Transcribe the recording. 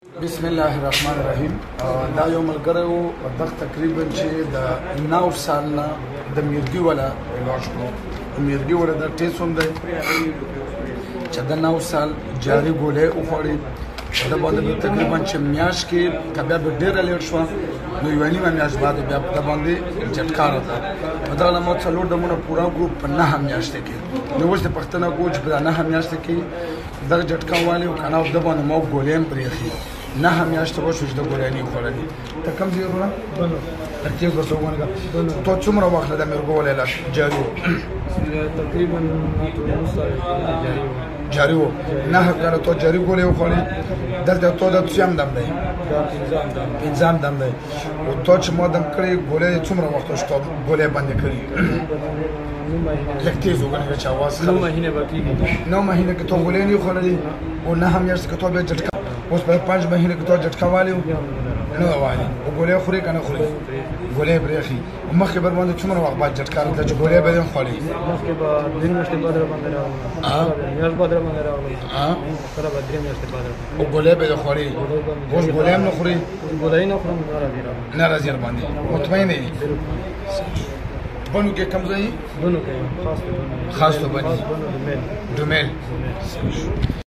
بسم الله الرحمن الرحیم. دا یو ملګری و دغه تقریبا چې د 9 سال نه د میرګي ولا علاج کړو. میرګي ولا د ټیسوم دی چې د 9 سال جاري ګولې وخوړې. دا باندې تقریبا چې میاش کې کبه به ډېر لیټ شو نو یو نیمه میاش بعد بیا د باندې جټکا راته دا له مو څلور دمونه پورا ګروپ په نه میاشت کې نو اوس د پښتنه کوچ په نه میاشت کې د جټکا والي او کنه د باندې مو ګولې پرېخي نه میاشت وشو چې د ګولې نه خورلې ته کوم ځای ورونه بنو ترتیب ورته وګورګه ته څومره وخت د مرګ ولې لا جاري تقریبا جاري وو نه کله ته جاري ګولې وخورې درته ته د څیم دم دی انځام دم دی او ته چې مو دم کړی ګولې څومره وخت شته ګولې باندې کړی لکه تیز وګڼه چې आवाज 9 مهینه باقی 9 مهینه کې ته ګولې نه خورلې او نه هم یې څه ته به جټکا اوس په 5 مهینه کې ته جټکا والیو نو والی او ګولې خوري کنه خوري ګولې برېخي مخکې بر باندې څومره وخت بعد جټکا راځي چې ګولې به خوري مخکې به دین مشته بعد را باندې راغله یاش بعد را باندې راغله سره به درې مشته بعد او ګولې به خوري اوس ګولې نه خوري ګولې نه خورم نه راځي باندې مطمئن نه بنو کې کم ځای بنو کې خاص ته باندې دومل